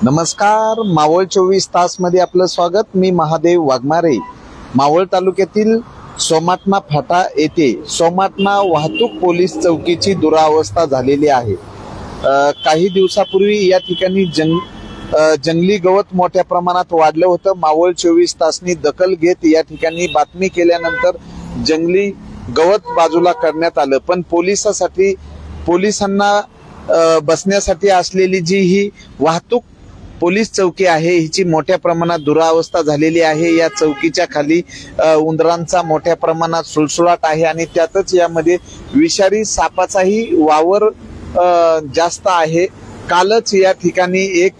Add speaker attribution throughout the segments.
Speaker 1: नमस्कार, मावळ 24 तास मध्ये आपलं स्वागत। मी महादेव वाघमारे। मावळ तालुक्यातील सोमाटणा फाटा येथे सोमाटणा वाहतूक पोलीस चौकीची दुरावस्था झालेली आहे। काही दिवसापूर्वी या ठिकाणी जंगली गवत मोठ्या प्रमाणात वाढलं होतं। मावळ 24 तासनी दखल घेत या ठिकाणी बातमी केल्यानंतर जंगली गवत बाजूला करण्यात आलं, पण पोलिसांना बसण्यासाठी असलेली जी ही वाहतूक पोलीस चौकी आहे हिची मोठ्या प्रमाणात दुरावस्था झालेली आहे। या चौकीच्या खाली उंदरांचा मोठ्या प्रमाणात सुळसुळाट आहे आणि त्यातच यामध्ये विषारी सापाचाही वावर जास्त आहे। कालच या ठिकाणी एक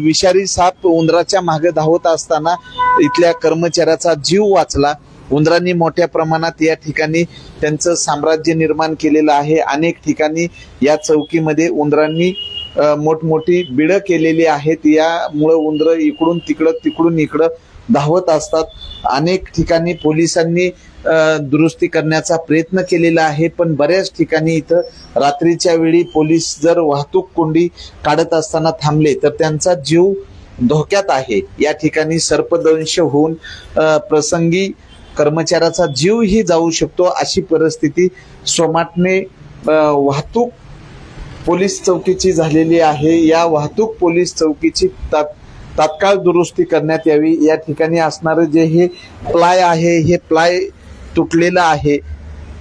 Speaker 1: विषारी साप उंदराच्या मागे धावत असताना इथल्या कर्मचाऱ्याचा जीव वाचला। उंदरांनी मोठ्या प्रमाणात या ठिकाणी त्यांचं साम्राज्य निर्माण केलेलं आहे। अनेक ठिकाणी या चौकीमध्ये उंदरांनी मोठमोठी बिळं केलेली आहेत। यामुळे उंदर इकडून तिकडं धावत असतात। अनेक ठिकाणी पोलिसांनी दुरुस्ती करण्याचा प्रयत्न केलेला आहे, पण बऱ्याच ठिकाणी इथं रात्रीच्या वेळी पोलीस जर वाहतूक कोंडी काढत असताना थांबले तर त्यांचा जीव धोक्यात आहे। या ठिकाणी सर्पदंश होऊन प्रसंगी कर्मचाऱ्याचा जीवही जाऊ शकतो, अशी परिस्थिती सोमाटणे वाहतूक पोलीस चौकीची झालेली आहे। या वाहतूक पोलीस चौकीची तात्काळ दुरुस्ती करण्यात यावी। या ठिकाणी असणारे जे हे प्लाय आहे हे प्लाय तुटलेलं आहे।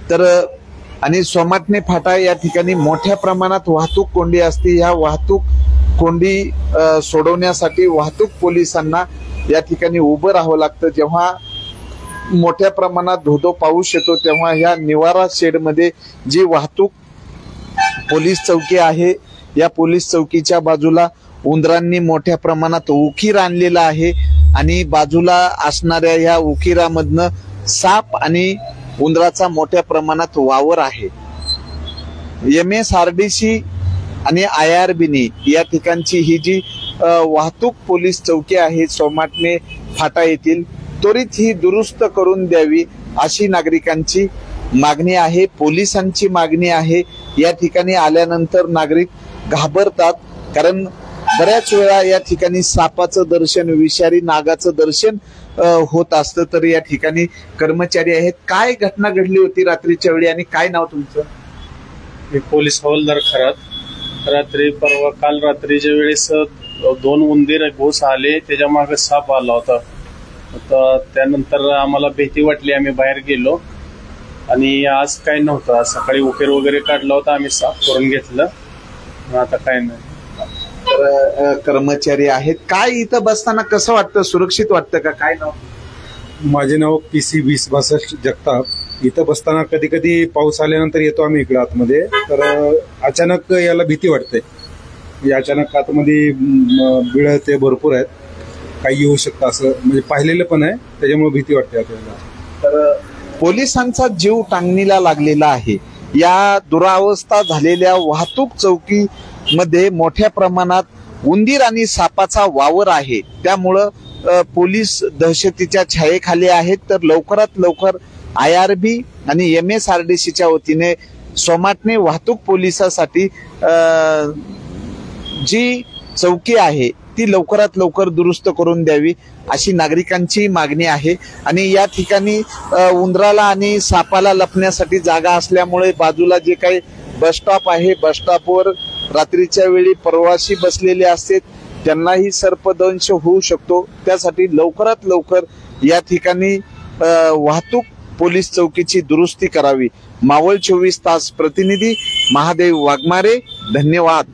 Speaker 1: तर आणि सोमाटणे फाटा या ठिकाणी मोठ्या प्रमाणात वाहतूक कोंडी असते। या वाहतूक कोंडी सोडवण्यासाठी वाहतूक पोलिसांना या ठिकाणी उभं राहावं लागतं। जेव्हा मोठ्या प्रमाणात धोधो पाऊस येतो तेव्हा या निवारा शेड मध्ये जी वाहतूक पोलीस चौकी आहे या पोलीस चौकीच्या बाजूला उंदरांनी मोठ्या प्रमाणात उकीर आणलेला आहे आणि बाजूला असणाऱ्या या उकिरामधनं साप आणि उंदराचा मोठ्या प्रमाणात वावर आहे। MSRDC आणि IRB या ठिकाणची ही जी वाहतूक पोलीस चौकी आहे सोमाटणे फाटा येथील त्वरित ही दुरुस्त करून द्यावी अशी नागरिकांची मागणी आहे, पोलिसांची मागणी आहे। या ठिकाणी आल्यानंतर नागरिक घाबरतात, कारण बऱ्याच वेळा या ठिकाणी सापाचं दर्शन, विषारी नागाचं दर्शन होत असतं। तर या ठिकाणी कर्मचारी आहेत। काय घटना घडली होती रात्रीच्या वेळी आणि काय नाव तुमचं?
Speaker 2: मी पोलीस हवालदार खरात। काल रात्रीच्या वेळेस 2 उंदीर घोस आले, त्याच्या मागे साप आला होता। त्यानंतर आम्हाला भीती वाटली, आम्ही बाहेर गेलो आणि आज काय नव्हतं। आज सकाळी उकेर वगैरे काढला होता, आम्ही साफ करून घेतलं, आता काय नाही।
Speaker 1: तर कर्मचारी आहेत। काय इथं बसताना कसं वाटतं, सुरक्षित वाटतं का? काय नाव?
Speaker 3: माझे नाव PC 2062 जगताप। इथं बसताना कधी कधी पाऊस आल्यानंतर येतो आम्ही इकडे आतमध्ये, तर अचानक याला भीती वाटते। अचानक आतमध्ये बिळ ते भरपूर आहेत, काही येऊ शकतं असं म्हणजे पाहिलेलं पण आहे, त्याच्यामुळे भीती वाटते आपल्याला।
Speaker 1: तर पोलिसांचा जीव टांगणीला लागलेला आहे। या दुरावस्था झालेल्या वाहतूक चौकी मध्ये मोठ्या प्रमाणात उंदीर आणि सापाचा वावर आहे, त्यामुळं पोलीस दहशतीच्या छायेखाली आहेत। तर लवकरात लवकर IRB आणि MSRDCच्या वतीने सोमाटणे वाहतूक पोलिसासाठी जी चौकी आहे ती लवकरात लवकर दुरुस्त करून द्यावी अशी नागरिकांची मागणी आहे। आणि या ठिकाणी उंदराला आणि सापाला लपण्यासाठी जागा असल्यामुळे बाजूला जे काही बस स्टॉप आहे, बस स्टॉपवर रात्रीच्या वेळी प्रवासी बसलेले असतात, त्यांनाही सर्पदंश होऊ शकतो। त्यासाठी लवकरात लवकर या ठिकाणी वाहतूक पोलीस चौकीची दुरुस्ती करावी। मावळ 24 तास प्रतिनिधी महादेव वाघमारे, धन्यवाद।